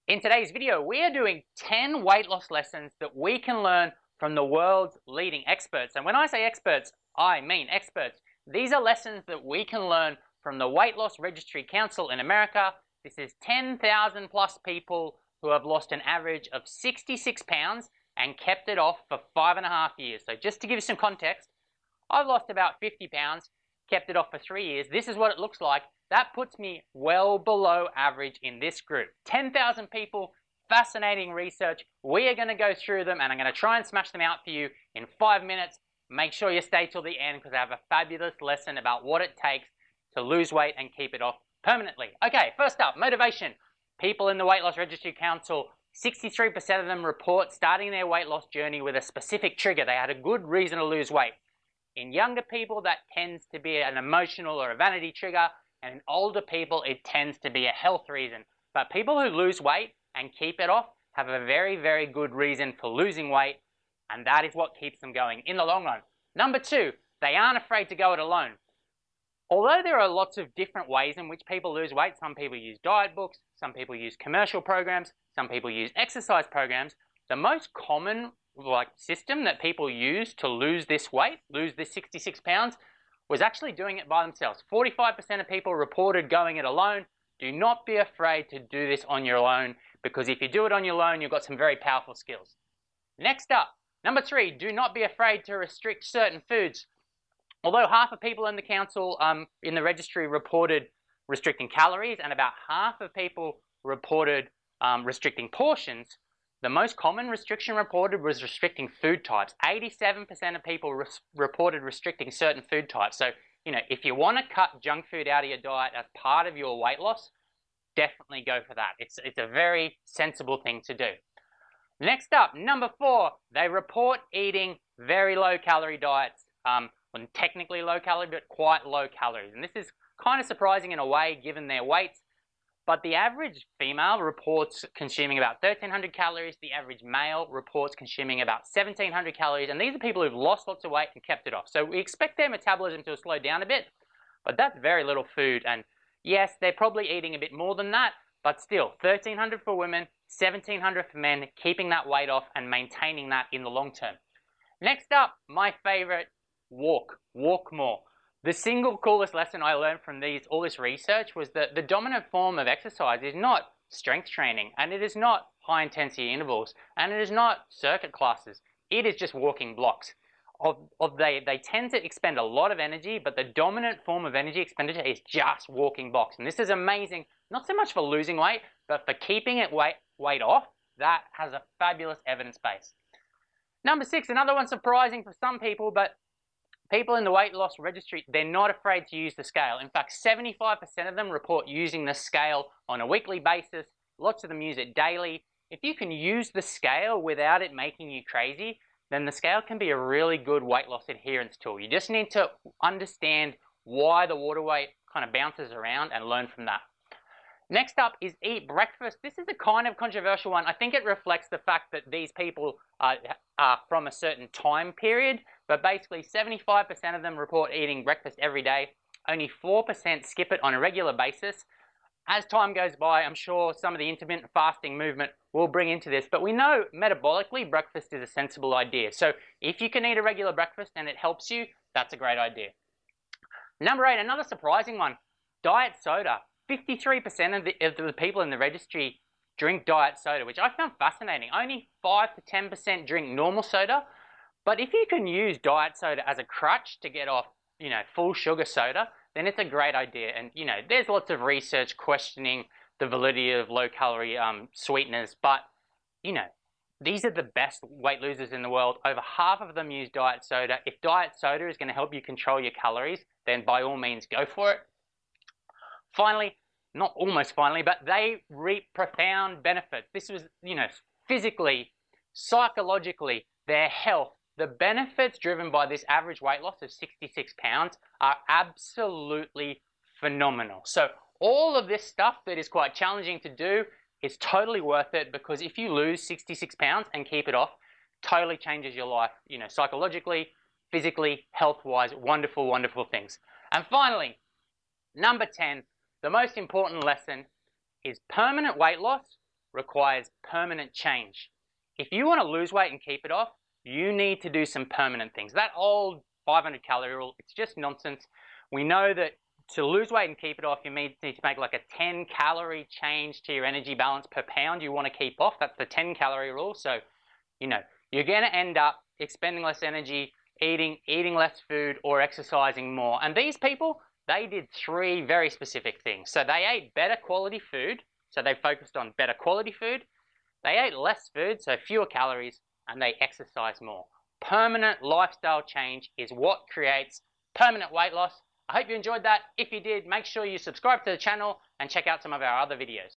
In today's video, we are doing 10 weight loss lessons that we can learn from the world's leading experts. And when I say experts, I mean experts. These are lessons that we can learn from the Weight Loss Registry Council in America. This is 10,000 plus people who have lost an average of 66 pounds and kept it off for 5.5 years. So just to give you some context, I've lost about 50 pounds, kept it off for 3 years. This is what it looks like. That puts me well below average in this group. 10,000 people, fascinating research. We are going to go through them and I'm going to try and smash them out for you in 5 minutes. Make sure you stay till the end because I have a fabulous lesson about what it takes to lose weight and keep it off permanently. Okay, first up, motivation. People in the Weight Loss Registry Council, 63% of them report starting their weight loss journey with a specific trigger. They had a good reason to lose weight. In younger people, that tends to be an emotional or a vanity trigger. And in older people, it tends to be a health reason. But people who lose weight and keep it off have a very, very good reason for losing weight. And that is what keeps them going in the long run. Number two, they aren't afraid to go it alone. Although there are lots of different ways in which people lose weight, some people use diet books, some people use commercial programs, some people use exercise programs, the most common system that people use to lose this weight, lose this 66 pounds, was actually doing it by themselves. 45% of people reported going it alone. Do not be afraid to do this on your own, because if you do it on your own, you've got some very powerful skills. Next up, number three, do not be afraid to restrict certain foods. Although half of people in the council, in the registry, reported restricting calories, and about half of people reported restricting portions, the most common restriction reported was restricting food types. 87% of people reported restricting certain food types. So, if you want to cut junk food out of your diet as part of your weight loss, definitely go for that. It's a very sensible thing to do. Next up, number four, they report eating very low calorie diets. Technically low calorie, but quite low calories. And this is kind of surprising in a way, given their weights. But the average female reports consuming about 1,300 calories. The average male reports consuming about 1,700 calories. And these are people who've lost lots of weight and kept it off. So we expect their metabolism to slow down a bit, but that's very little food. And yes, they're probably eating a bit more than that, but still, 1,300 for women, 1,700 for men, keeping that weight off and maintaining that in the long term. Next up, my favorite, walk. Walk more. The single coolest lesson I learned from all this research was that the dominant form of exercise is not strength training, and it is not high intensity intervals, and it is not circuit classes. It is just walking blocks. They tend to expend a lot of energy, but the dominant form of energy expenditure is just walking blocks. And this is amazing, not so much for losing weight, but for keeping it weight off. That has a fabulous evidence base. Number six, another one surprising for some people, but people in the weight loss registry, they're not afraid to use the scale. In fact, 75% of them report using the scale on a weekly basis. Lots of them use it daily. If you can use the scale without it making you crazy, then the scale can be a really good weight loss adherence tool. You just need to understand why the water weight kind of bounces around and learn from that. Next up is eat breakfast. This is a kind of controversial one. I think it reflects the fact that these people are from a certain time period, but basically 75% of them report eating breakfast every day. Only 4% skip it on a regular basis. As time goes by, I'm sure some of the intermittent fasting movement will bring into this, but we know metabolically breakfast is a sensible idea. So if you can eat a regular breakfast and it helps you, that's a great idea. Number eight, another surprising one, diet soda. 53% of the people in the registry drink diet soda, which I found fascinating. Only 5 to 10% drink normal soda. But if you can use diet soda as a crutch to get off, full sugar soda, then it's a great idea. And, there's lots of research questioning the validity of low-calorie sweeteners. But, these are the best weight losers in the world. Over half of them use diet soda. If diet soda is going to help you control your calories, then by all means, go for it. Finally, not almost finally, but they reap profound benefits. This was, physically, psychologically, their health. The benefits driven by this average weight loss of 66 pounds are absolutely phenomenal. So all of this stuff that is quite challenging to do is totally worth it, because if you lose 66 pounds and keep it off, totally changes your life, psychologically, physically, health-wise, wonderful, wonderful things. And finally, number 10, the most important lesson is permanent weight loss requires permanent change. If you want to lose weight and keep it off, you need to do some permanent things. That old 500 calorie rule, it's just nonsense. We know that to lose weight and keep it off, you need to make like a 10 calorie change to your energy balance per pound you want to keep off. That's the 10 calorie rule. So, you're going to end up expending less energy, eating less food, or exercising more. And these people, they did 3 very specific things. So they ate better quality food. So they focused on better quality food. They ate less food, so fewer calories, and they exercised more. Permanent lifestyle change is what creates permanent weight loss. I hope you enjoyed that. If you did, make sure you subscribe to the channel and check out some of our other videos.